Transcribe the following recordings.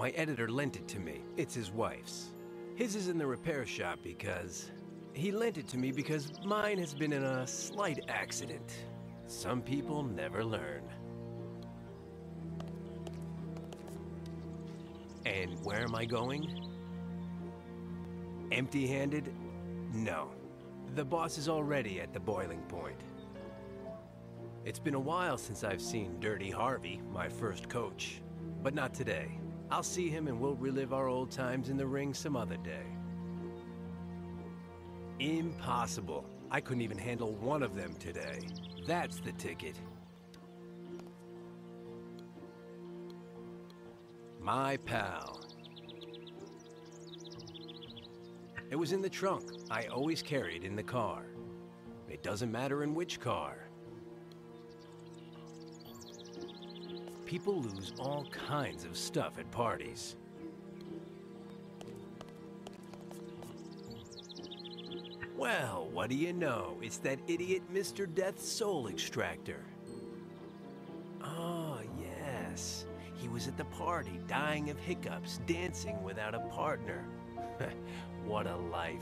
My editor lent it to me. It's his wife's. His is in the repair shop because... He lent it to me because mine has been in a slight accident. Some people never learn. And where am I going? Empty-handed? No. The boss is already at the boiling point. It's been a while since I've seen Dirty Harvey, my first coach. But not today. I'll see him and we'll relive our old times in the ring some other day. Impossible. I couldn't even handle one of them today. That's the ticket. My pal. It was in the trunk. I always carry it in the car. It doesn't matter in which car. People lose all kinds of stuff at parties. Well, what do you know? It's that idiot Mr. Death's soul extractor. Oh, yes. He was at the party, dying of hiccups, dancing without a partner. What a life.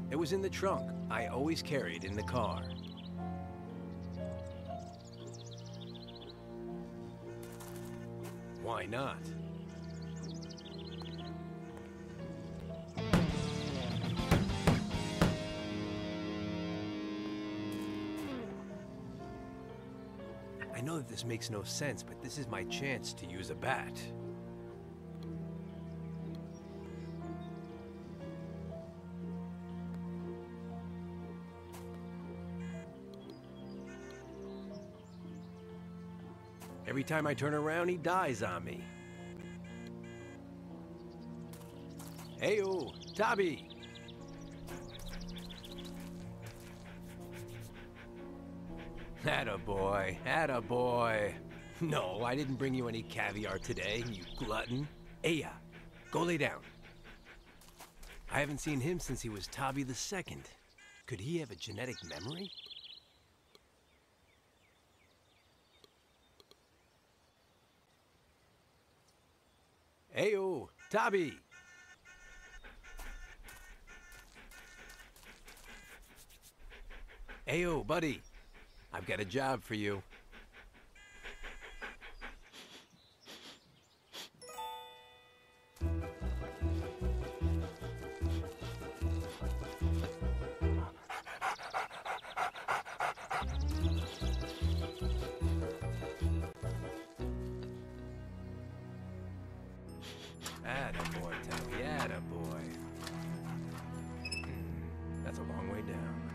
It was in the trunk. I always carry it in the car. Why not? I know that this makes no sense, but this is my chance to use a bat. Every time I turn around, he dies on me. Heyo, Tabby! Attaboy, attaboy. No, I didn't bring you any caviar today, you glutton. Aya, go lay down. I haven't seen him since he was Tabby the Second. Could he have a genetic memory? Heyo, Tabby! Heyo, buddy. I've got a job for you. Attaboy, Tabby, attaboy. That's a long way down.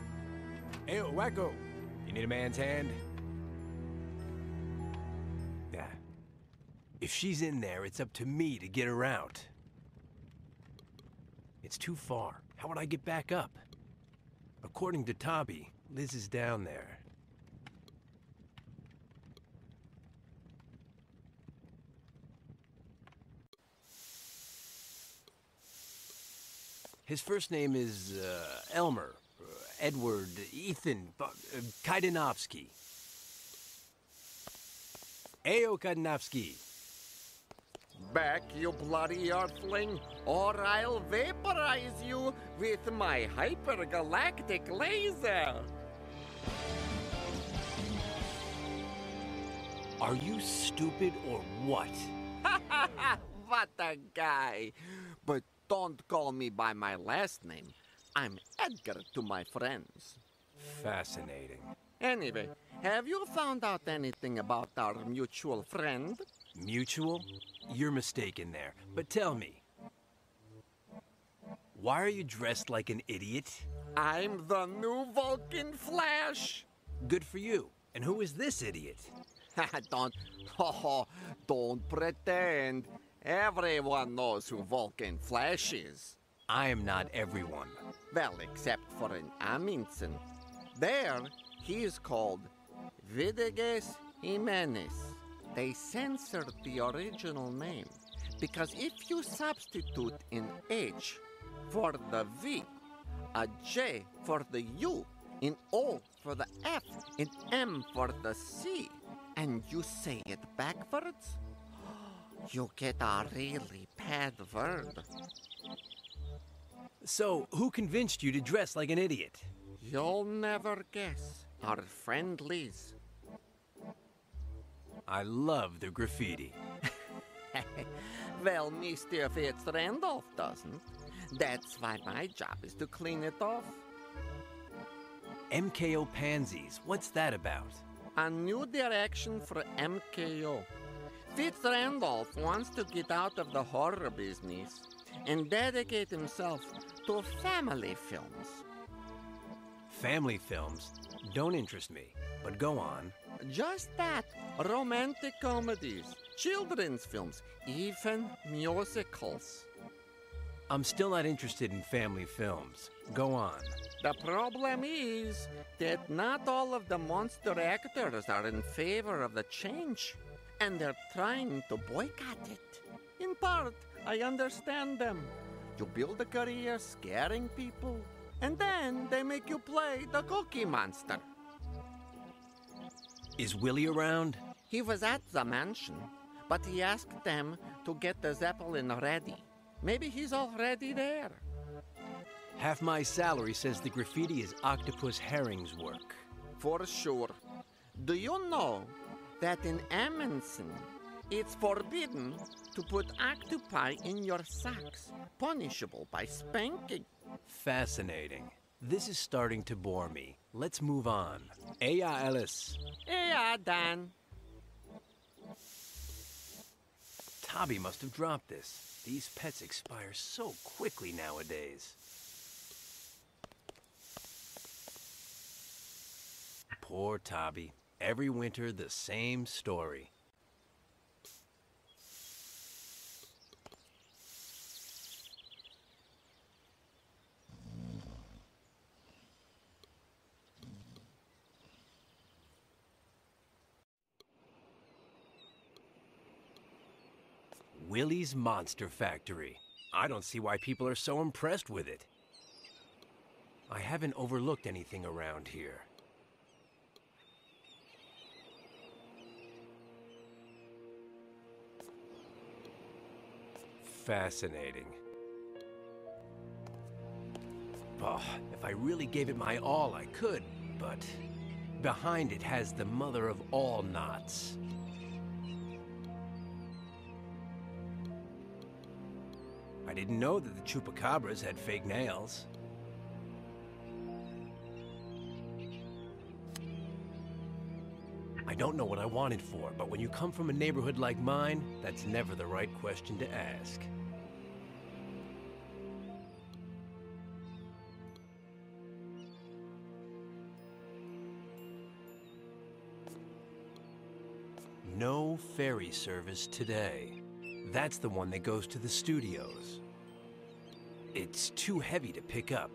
Heyo, Wacko! You need a man's hand? Yeah. If she's in there, it's up to me to get her out. It's too far. How would I get back up? According to Tabby, Liz is down there. His first name is, Elmer. Edward, Ethan, Kaidanovsky. Ayo, Kaidanovsky. Back, you bloody earthling, or I'll vaporize you with my hypergalactic laser. Are you stupid or what? What a guy. But don't call me by my last name. I'm Edgar to my friends. Fascinating. Anyway, have you found out anything about our mutual friend? Mutual? You're mistaken there. But tell me, why are you dressed like an idiot? I'm the new Vulcan Flash. Good for you. And who is this idiot? Don't pretend. Everyone knows who Vulcan Flash is. I am not everyone. Well, except for an Amundsen. There, he is called Vidiges Jimenez. They censored the original name because if you substitute an H for the V, a J for the U, an O for the F, an M for the C, and you say it backwards, you get a really bad word. So, who convinced you to dress like an idiot? You'll never guess. Our friend Liz. I love the graffiti. Well, Mr. Fitz-Randolph doesn't. That's why my job is to clean it off. MKO Pansies, what's that about? A new direction for MKO. Fitz-Randolph wants to get out of the horror business and dedicate himself to family films. Family films don't interest me, but go on. Just that. Romantic comedies, children's films, even musicals. I'm still not interested in family films. Go on. The problem is that not all of the monster actors are in favor of the change, and they're trying to boycott it. In part, I understand them. You build a career scaring people, and then they make you play the Cookie Monster. Is Willie around? He was at the mansion, but he asked them to get the Zeppelin ready. Maybe he's already there. Half my salary says the graffiti is Octopus Herring's work. For sure. Do you know that in Amundsen, it's forbidden to put octopi in your socks, punishable by spanking? Fascinating. This is starting to bore me. Let's move on. Aya Ellis. Yeah, Dan. Tabby must have dropped this. These pets expire so quickly nowadays. Poor Tabby. Every winter, the same story. Willie's Monster Factory. I don't see why people are so impressed with it. I haven't overlooked anything around here. Fascinating. Oh, if I really gave it my all, I could, but behind it has the mother of all knots. I didn't know that the chupacabras had fake nails. I don't know what I wanted for, but when you come from a neighborhood like mine, that's never the right question to ask. No ferry service today. That's the one that goes to the studios. It's too heavy to pick up.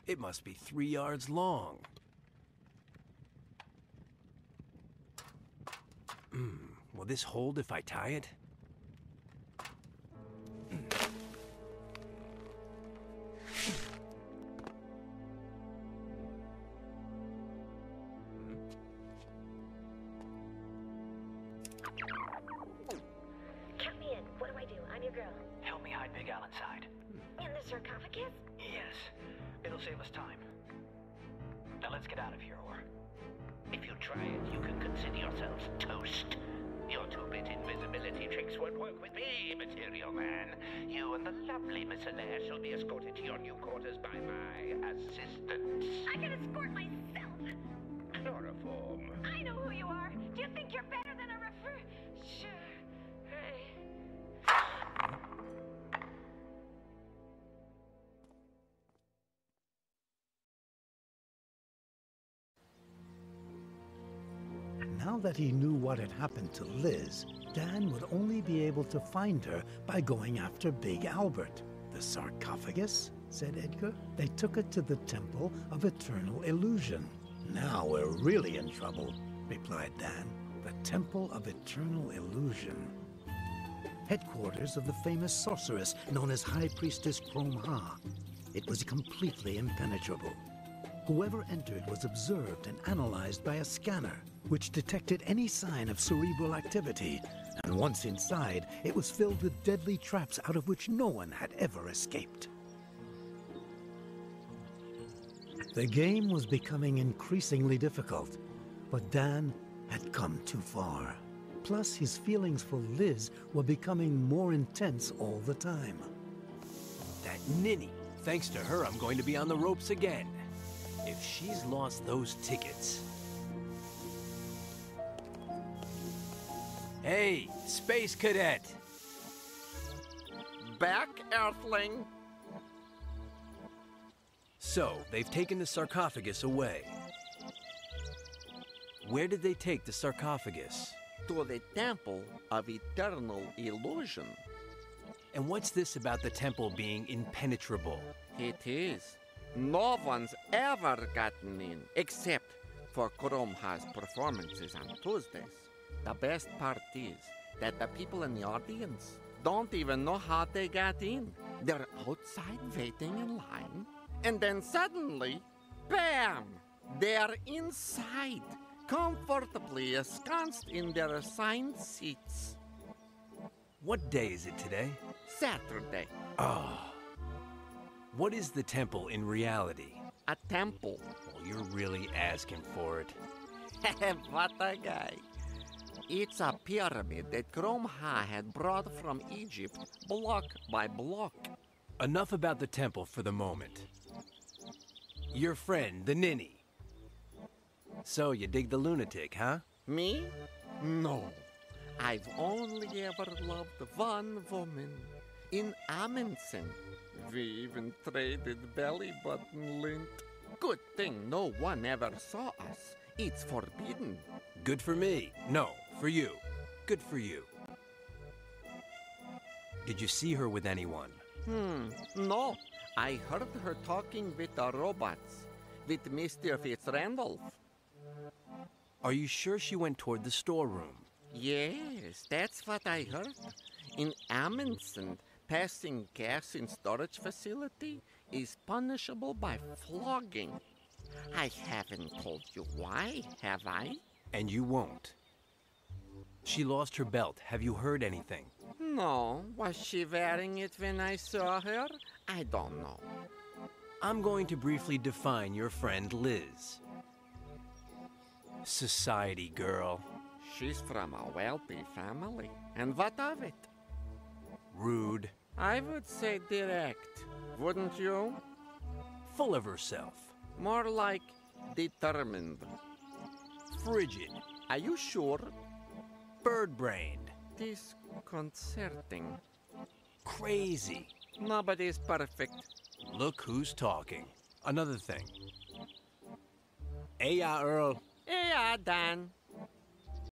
It must be 3 yards long. Will this hold if I tie it? Count me in. What do I do? I'm your girl. Help me hide Big Al inside. In the sarcophagus? Yes. It'll save us time. Now let's get out of here, or... If you try it, you can consider yourselves toast. Your two-bit invisibility tricks won't work with me, Material Man. you and the lovely Miss Allaire shall be escorted to your new quarters by my assistant. I can escort myself. Chloroform. I know who you are. Do you think you're better than a refer? Sure. Hey. Now that he knew what had happened to Liz, Dan would only be able to find her by going after Big Albert. The sarcophagus? Said Edgar. They took it to the Temple of Eternal Illusion. Now we're really in trouble, replied Dan. The Temple of Eternal Illusion. Headquarters of the famous sorceress known as High Priestess Chrome-Ha. It was completely impenetrable. Whoever entered was observed and analyzed by a scanner, which detected any sign of cerebral activity, and once inside, it was filled with deadly traps out of which no one had ever escaped. The game was becoming increasingly difficult, but Dan had come too far. Plus, his feelings for Liz were becoming more intense all the time. That ninny. Thanks to her, I'm going to be on the ropes again. If she's lost those tickets... Hey, Space Cadet! Back, Earthling! So, they've taken the sarcophagus away. Where did they take the sarcophagus? To the Temple of Eternal Illusion. And what's this about the temple being impenetrable? It is. No one's ever gotten in, except for Chrome-Ha's performances on Tuesdays. The best part is that the people in the audience don't even know how they got in. They're outside waiting in line, and then suddenly, bam! They're inside, comfortably ensconced in their assigned seats. What day is it today? Saturday. Oh. What is the temple in reality? A temple. Well, you're really asking for it. What a guy. It's a pyramid that Chrome-Ha had brought from Egypt, block by block. Enough about the temple for the moment. Your friend, the ninny. So, you dig the lunatic, huh? Me? No. I've only ever loved one woman, in Amundsen. We even traded belly button lint. Good thing no one ever saw us. It's forbidden. Good for me. No, for you. Good for you. Did you see her with anyone? No. I heard her talking with the robots, with Mr. Fitzrandolph. Are you sure she went toward the storeroom? Yes, that's what I heard. In Amundsen, passing gas in storage facility is punishable by flogging. I haven't told you why, have I? And you won't. She lost her belt. Have you heard anything? No. Was she wearing it when I saw her? I don't know. I'm going to briefly define your friend Liz. Society girl. She's from a wealthy family. And what of it? Rude. I would say direct. Wouldn't you? Full of herself. More like determined. Frigid. Are you sure? Bird-brained. Disconcerting. Crazy. Nobody's perfect. Look who's talking. Another thing. Earl. Yeah, Dan.